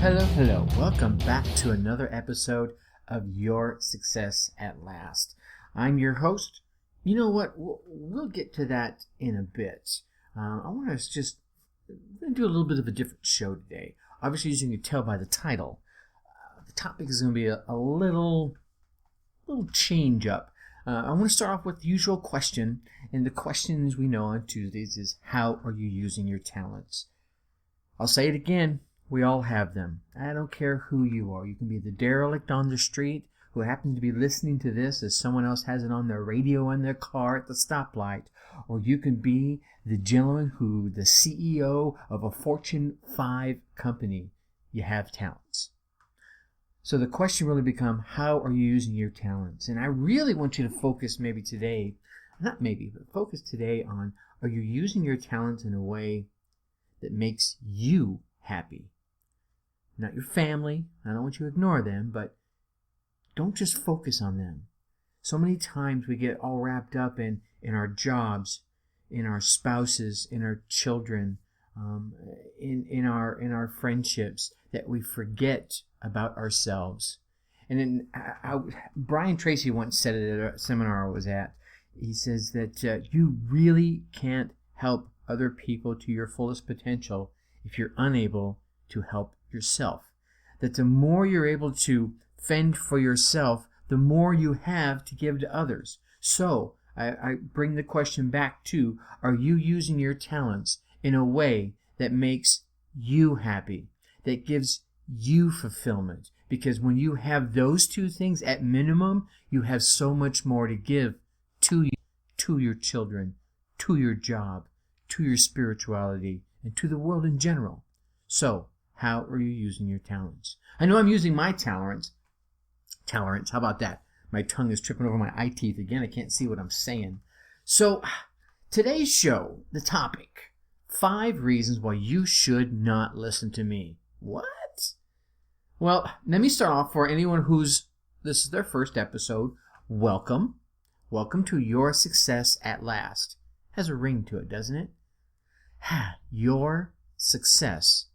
Hello. Welcome back to another episode of Your Success at Last. I'm your host. You know what? We'll get to that in a bit. I want to just do a little bit of a different show today. Obviously, as you can tell by the title, the topic is going to be a little change up. I want to start off with the usual question, and the question, as we know on Tuesdays, is how are you using your talents? I'll say it again. We all have them. I don't care who you are. You can be the derelict on the street who happens to be listening to this as someone else has it on their radio in their car at the stoplight. Or you can be the gentleman the CEO of a Fortune 5 company. You have talents. So the question really becomes, how are you using your talents? And I really want you to focus focus today on, are you using your talents in a way that makes you happy? Not your family. I don't want you to ignore them, but don't just focus on them. So many times we get all wrapped up in our jobs, in our spouses, in our children, in our friendships, that we forget about ourselves. And then Brian Tracy once said it at a seminar I was at. He says that you really can't help other people to your fullest potential if you're unable to help yourself. That the more you're able to fend for yourself, the more you have to give to others. So I bring the question back to, are you using your talents in a way that makes you happy, that gives you fulfillment? Because when you have those two things, at minimum, you have so much more to give to your children, to your job, to your spirituality, and to the world in general. So, how are you using your talents? I know I'm using my talents. How about that? My tongue is tripping over my eye teeth again. I can't see what I'm saying. So, today's show, the topic, 5 reasons why you should not listen to me. What? Well, let me start off for anyone this is their first episode. Welcome. Welcome to Your Success at Last. Has a ring to it, doesn't it? Your Success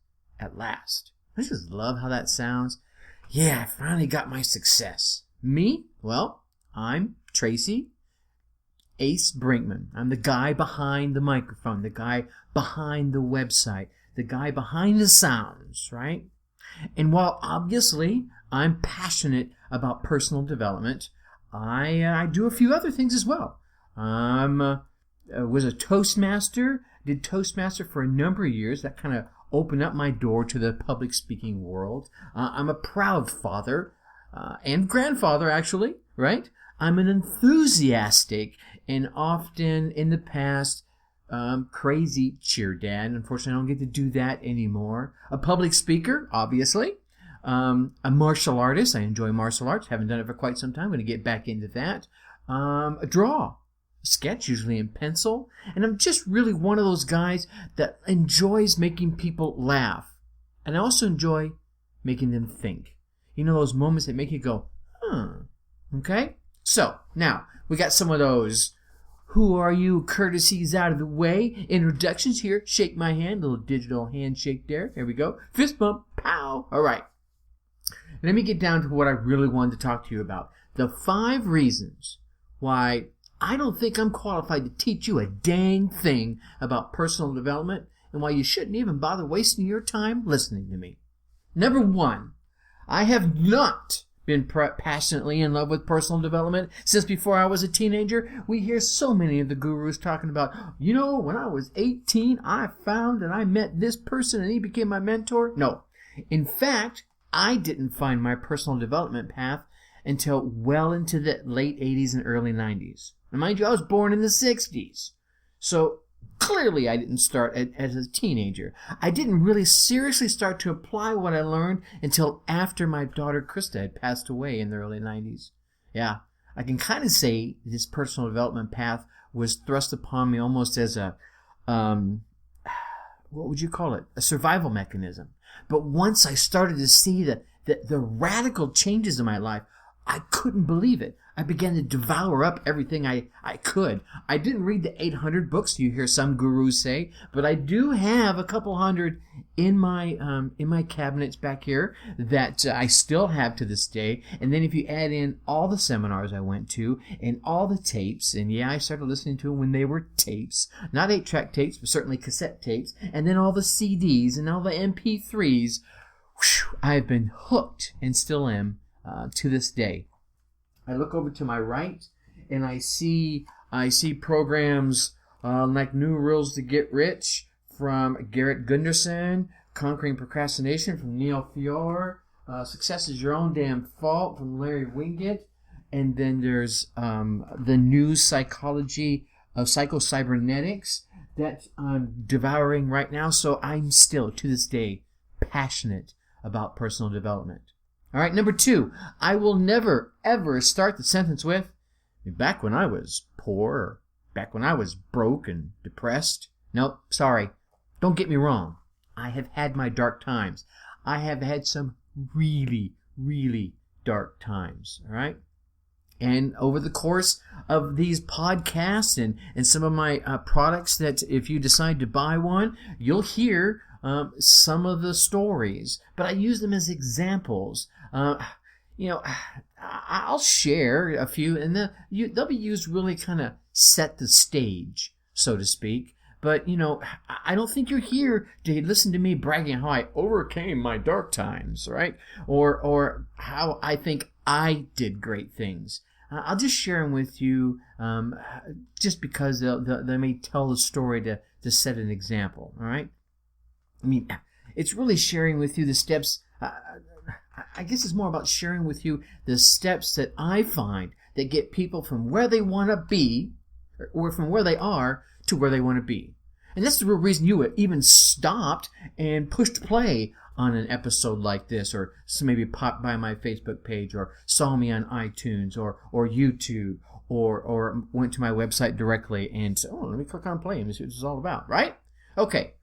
at Last. I just love how that sounds. Yeah, I finally got my success. Me? Well, I'm Tracy Ace Brinkman. I'm the guy behind the microphone, the guy behind the website, the guy behind the sounds, right? And while obviously I'm passionate about personal development, I do a few other things as well. Was a Toastmaster, did Toastmaster for a number of years. That kind of opened up my door to the public speaking world. I'm a proud father and grandfather, actually, right? I'm an enthusiastic and often in the past crazy cheer dad. Unfortunately, I don't get to do that anymore. A public speaker, obviously. A martial artist. I enjoy martial arts. Haven't done it for quite some time. I'm going to get back into that. A sketch, usually in pencil. And I'm just really one of those guys that enjoys making people laugh. And I also enjoy making them think. You know, those moments that make you go, okay? So, now, we got some of those who are you courtesies out of the way. Introductions here. Shake my hand. Little digital handshake there. Here we go. Fist bump. Pow. All right. Let me get down to what I really wanted to talk to you about. The 5 reasons why I don't think I'm qualified to teach you a dang thing about personal development, and why you shouldn't even bother wasting your time listening to me. Number 1, I have not been passionately in love with personal development since before I was a teenager. We hear so many of the gurus talking about, when I was 18, I found that I met this person and he became my mentor. No. In fact, I didn't find my personal development path until well into the late 80s and early 90s. And mind you, I was born in the 60s. So clearly I didn't start as a teenager. I didn't really seriously start to apply what I learned until after my daughter Krista had passed away in the early 90s. Yeah, I can kind of say this personal development path was thrust upon me almost as a, what would you call it? A survival mechanism. But once I started to see the radical changes in my life, I couldn't believe it. I began to devour up everything I could. I didn't read the 800 books you hear some gurus say, but I do have a couple hundred in my cabinets back here that I still have to this day. And then if you add in all the seminars I went to and all the tapes, and yeah, I started listening to them when they were tapes, not 8-track tapes, but certainly cassette tapes, and then all the CDs and all the MP3s, I've been hooked and still am to this day. I look over to my right and I see programs like New Rules to Get Rich from Garrett Gunderson, Conquering Procrastination from Neil Fiore, Success is Your Own Damn Fault from Larry Winget, and then there's the New Psychology of Psycho-Cybernetics that I'm devouring right now. So I'm still, to this day, passionate about personal development. All right, number 2, I will never, ever start the sentence with, back when I was poor, or back when I was broke and depressed. Nope, sorry. Don't get me wrong. I have had my dark times. I have had some really, really dark times, all right? And over the course of these podcasts and some of my products that if you decide to buy one, you'll hear some of the stories, but I use them as examples. I'll share a few, and they'll be used really kind of set the stage, so to speak. But, I don't think you're here to listen to me bragging how I overcame my dark times, right? Or how I think I did great things. I'll just share them with you just because they may tell the story to set an example, all right? I mean, it's really sharing with you the steps. I guess it's more about sharing with you the steps that I find that get people from where they want to be, or from where they are, to where they want to be. And that's the real reason you even stopped and pushed play on an episode like this, or maybe popped by my Facebook page, or saw me on iTunes, or YouTube, or went to my website directly and said, oh, let me click on play and see what this is all about, right? Okay.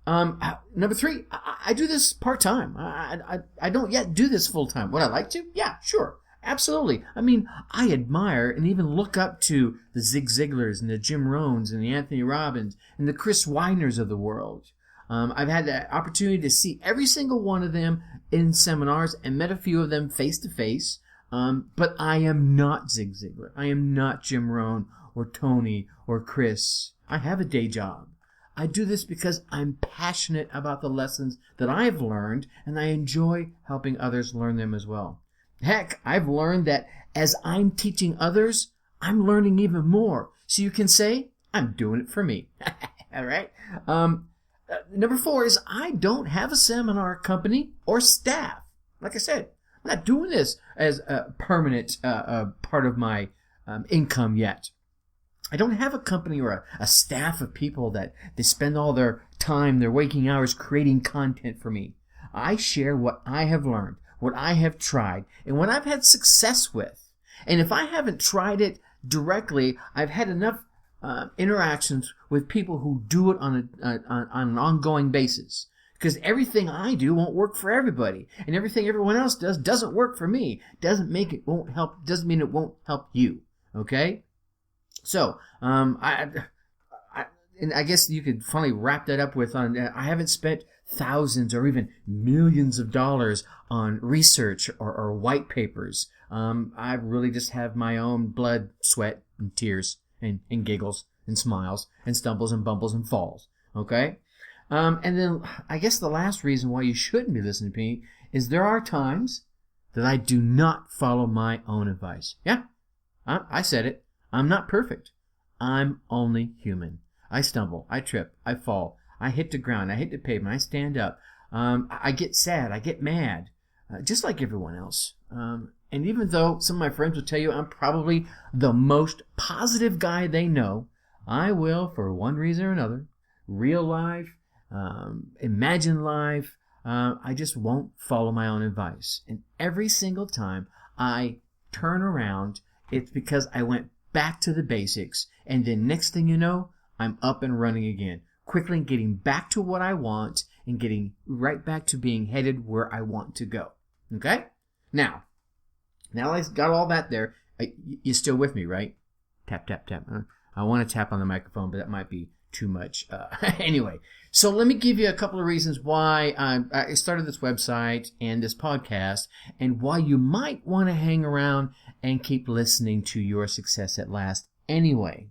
Number 3, I do this part-time. I don't yet do this full-time. Would I like to? Yeah, sure. Absolutely. I mean, I admire and even look up to the Zig Ziglars and the Jim Rohns and the Anthony Robbins and the Chris Weiners of the world. I've had the opportunity to see every single one of them in seminars and met a few of them face-to-face. But I am not Zig Ziglar. I am not Jim Rohn or Tony or Chris. I have a day job. I do this because I'm passionate about the lessons that I've learned, and I enjoy helping others learn them as well. Heck, I've learned that as I'm teaching others, I'm learning even more. So you can say, I'm doing it for me. All right? Number 4 is I don't have a seminar company or staff. Like I said, I'm not doing this as a permanent part of my income yet. I don't have a company or a staff of people that they spend all their time, their waking hours creating content for me. I share what I have learned, what I have tried, and what I've had success with. And if I haven't tried it directly, I've had enough interactions with people who do it on an ongoing basis. Because everything I do won't work for everybody, and everything everyone else does doesn't work for me. Doesn't mean it won't help you. Okay? So, I guess you could finally wrap that up with, I haven't spent thousands or even millions of dollars on research or white papers. I really just have my own blood, sweat, and tears, and giggles, and smiles, and stumbles, and bumbles, and falls. Okay? And then I guess the last reason why you shouldn't be listening to me is there are times that I do not follow my own advice. Yeah, I said it. I'm not perfect. I'm only human. I stumble. I trip. I fall. I hit the ground. I hit the pavement. I stand up. I get sad. I get mad. Just like everyone else. And even though some of my friends will tell you I'm probably the most positive guy they know, I will, for one reason or another, real life, imagine life, I just won't follow my own advice. And every single time I turn around, it's because I went back to the basics, and then next thing you know, I'm up and running again, quickly getting back to what I want and getting right back to being headed where I want to go. Okay? Now I got all that there. You still with me, right? Tap, tap, tap. I want to tap on the microphone, but that might be too much. Anyway, so let me give you a couple of reasons why I started this website and this podcast, and why you might want to hang around and keep listening to Your Success at Last anyway.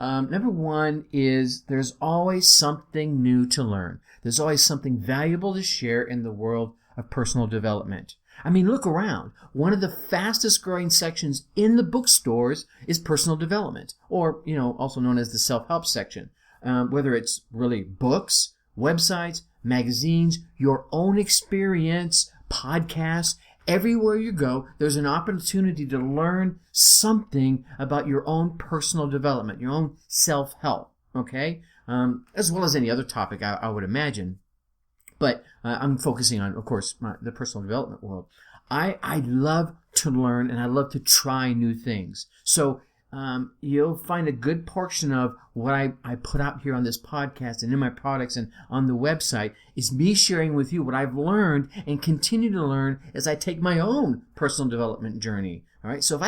Number one is there's always something new to learn. There's always something valuable to share in the world of personal development. I mean, look around. One of the fastest growing sections in the bookstores is personal development, or, also known as the self-help section. Whether it's really books, websites, magazines, your own experience, podcasts, everywhere you go, there's an opportunity to learn something about your own personal development, your own self-help, okay? As well as any other topic, I would imagine. But I'm focusing on, of course, the personal development world. I love to learn, and I love to try new things. So you'll find a good portion of what I put out here on this podcast and in my products and on the website is me sharing with you what I've learned and continue to learn as I take my own personal development journey. All right. So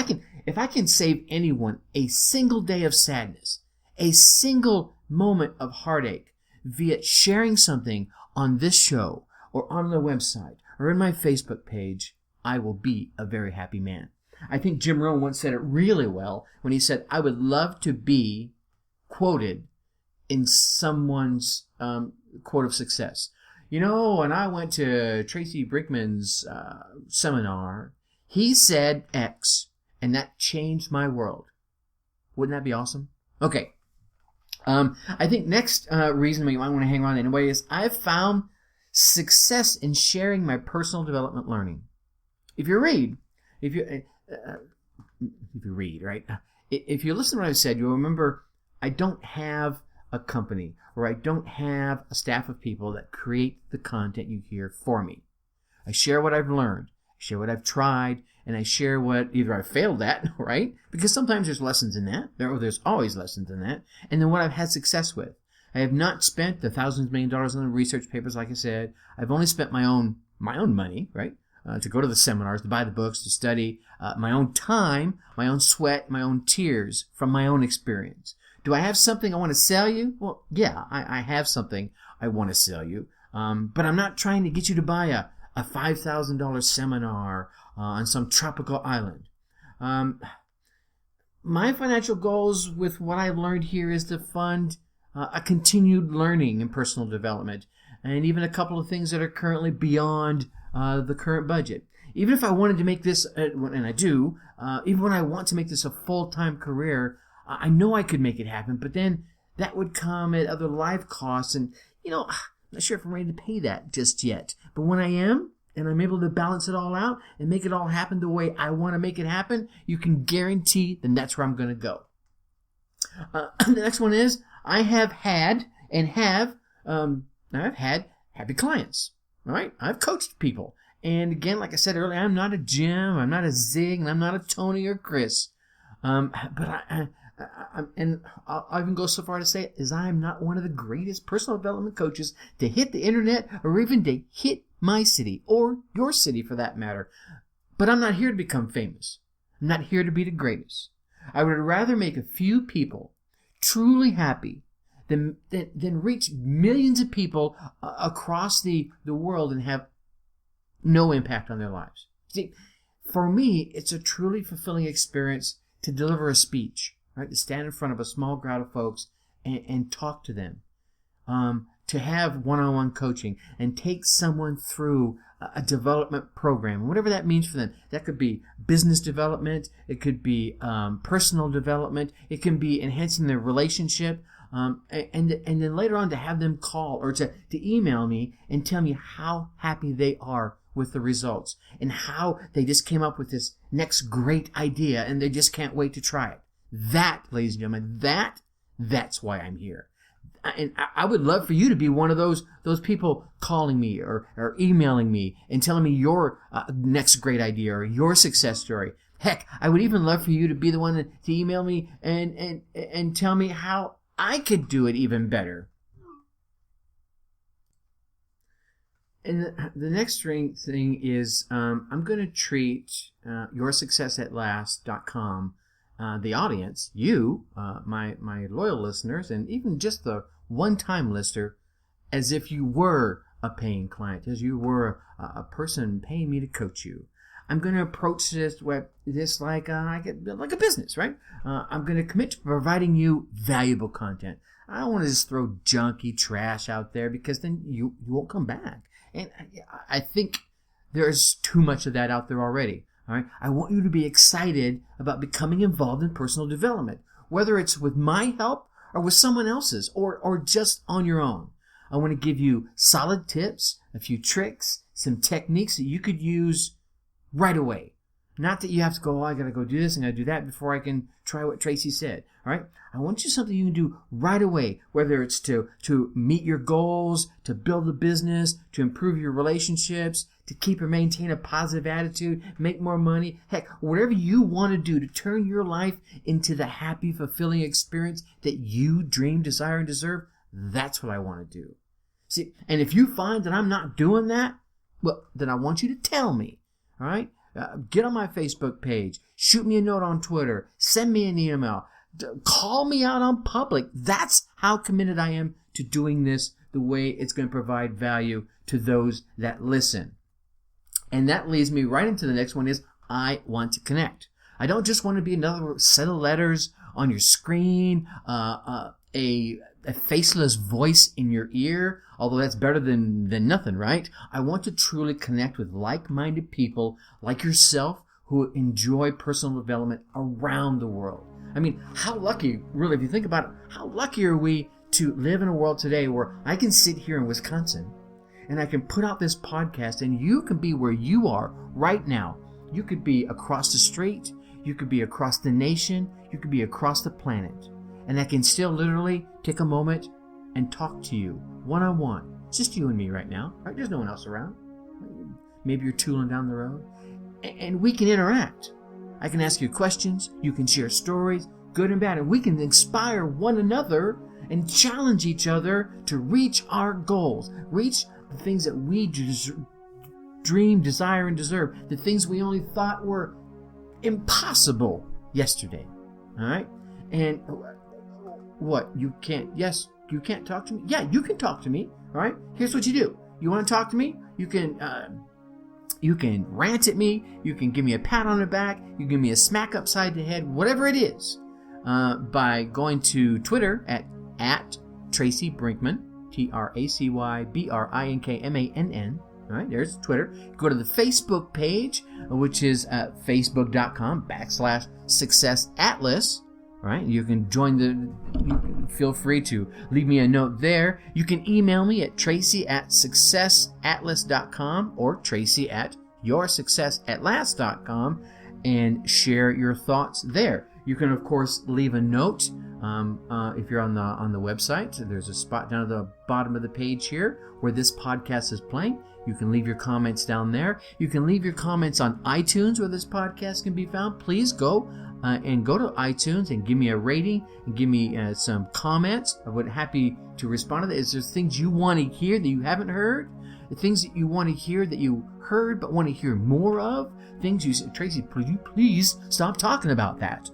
if I can save anyone a single day of sadness, a single moment of heartache via sharing something on this show or on the website or in my Facebook page, I will be a very happy man. I think Jim Rohn once said it really well when he said, I would love to be quoted in someone's quote of success. When I went to Tracy Brinkman's seminar, he said X, and that changed my world. Wouldn't that be awesome? Okay. I think next reason you might want to hang around anyway is I've found success in sharing my personal development learning. If you read, right? If you listen to what I said, you'll remember I don't have a company or I don't have a staff of people that create the content you hear for me. I share what I've learned, I share what I've tried, and I share what either I failed at, right? Because sometimes there's lessons in that, or there's always lessons in that, and then what I've had success with. I have not spent the thousands of million dollars on the research papers, like I said. I've only spent my own money, right? To go to the seminars, to buy the books, to study, my own time, my own sweat, my own tears from my own experience. Do I have something I want to sell you? Well, yeah, I have something I want to sell you. But I'm not trying to get you to buy a $5,000 seminar on some tropical island. My financial goals with what I've learned here is to fund a continued learning in personal development, and even a couple of things that are currently beyond the current budget. Even if I wanted to make this, and I do, even when I want to make this a full-time career, I know I could make it happen, but then that would come at other life costs, and, I'm not sure if I'm ready to pay that just yet. But when I am, and I'm able to balance it all out and make it all happen the way I want to make it happen, you can guarantee then that's where I'm going to go. The next one is I have had happy clients. All right, I've coached people, and again, like I said earlier, I'm not a Jim, I'm not a Zig, and I'm not a Tony or Chris. But I'll even go so far to say is I'm not one of the greatest personal development coaches to hit the internet or even to hit my city or your city for that matter. But I'm not here to become famous. I'm not here to be the greatest. I would rather make a few people truly happy than reach millions of people across the world and have no impact on their lives. See, for me, it's a truly fulfilling experience to deliver a speech, right? To stand in front of a small crowd of folks and talk to them, to have one-on-one coaching and take someone through a development program, whatever that means for them. That could be business development, it could be personal development, it can be enhancing their relationship, and then later on to have them call or to email me and tell me how happy they are with the results and how they just came up with this next great idea and they just can't wait to try it. That, ladies and gentlemen, that's why I'm here. And I would love for you to be one of those people calling me or emailing me and telling me your next great idea or your success story. Heck, I would even love for you to be the one to email me and tell me how I could do it even better. And the next thing is I'm going to treat yoursuccessatlast.com, the audience, you, my loyal listeners, and even just the one-time listener, as if you were a paying client, as you were a person paying me to coach you. I'm going to approach this like a business, right? I'm going to commit to providing you valuable content. I don't want to just throw junky trash out there, because then you won't come back. And I think there's too much of that out there already. All right. I want you to be excited about becoming involved in personal development, whether it's with my help or with someone else's, or just on your own. I want to give you solid tips, a few tricks, some techniques that you could use right away. Not that you have to go, I got to go do this and I got to do that before I can try what Tracy said. All right. I want you something you can do right away, whether it's to meet your goals, to build a business, to improve your relationships, to keep or maintain a positive attitude, make more money. Heck, whatever you want to do to turn your life into the happy, fulfilling experience that you dream, desire, and deserve. That's what I want to do. See, and if you find that I'm not doing that, well, then I want you to tell me. All right. Get on my Facebook page, shoot me a note on Twitter, send me an email, call me out on public. That's how committed I am to doing this the way it's going to provide value to those that listen. And that leads me right into the next one is I want to connect. I don't just want to be another set of letters on your screen, a faceless voice in your ear, although that's better than nothing, right? I want to truly connect with like-minded people like yourself who enjoy personal development around the world. I mean, how lucky, really, if you think about it, how lucky are we to live in a world today where I can sit here in Wisconsin and I can put out this podcast and you can be where you are right now. You could be across the street, you could be across the nation, you could be across the planet. And I can still literally take a moment and talk to you one-on-one. It's just you and me right now, right? There's no one else around. Maybe you're tooling down the road. And we can interact. I can ask you questions. You can share stories, good and bad. And we can inspire one another and challenge each other to reach our goals. Reach the things that we dream, desire, and deserve. The things we only thought were impossible yesterday. All right? And what? You can't talk to me? Yeah, you can talk to me. All right? Here's what you do. You want to talk to me? You can rant at me. You can give me a pat on the back. You can give me a smack upside the head, whatever it is, by going to Twitter at Tracy Brinkman, TracyBrinkmann. All right, there's Twitter. Go to the Facebook page, which is facebook.com/successatlas. All right, you can feel free to leave me a note there. You can email me at tracy@successatlas.com or tracy@yoursuccessatlast.com and share your thoughts there. You can, of course, leave a note if you're on the website. There's a spot down at the bottom of the page here where this podcast is playing. You can leave your comments down there. You can leave your comments on iTunes where this podcast can be found. Please go to iTunes and give me a rating and give me some comments. I would be happy to respond to that. Is there things you want to hear that you haven't heard? The things that you want to hear that you heard but want to hear more of? Things you said, Tracy, please stop talking about that.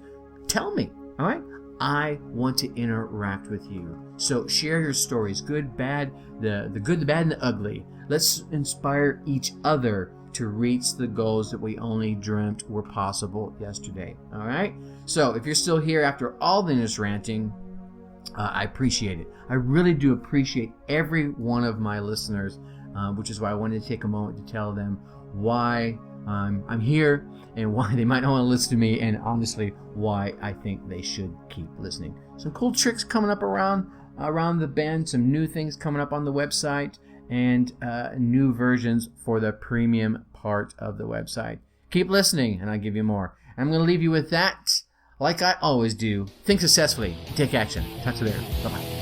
Tell me, all right? I want to interact with you. So share your stories, good, bad, the good, the bad, and the ugly. Let's inspire each other to reach the goals that we only dreamt were possible yesterday. All right? So if you're still here after all this ranting, I appreciate it. I really do appreciate every one of my listeners, which is why I wanted to take a moment to tell them why I'm here and why they might not want to listen to me, and honestly, why I think they should keep listening. Some cool tricks coming up around the bend, some new things coming up on the website, and new versions for the premium part of the website. Keep listening, and I'll give you more. I'm going to leave you with that, like I always do. Think successfully. Take action. Talk to you later. Bye-bye.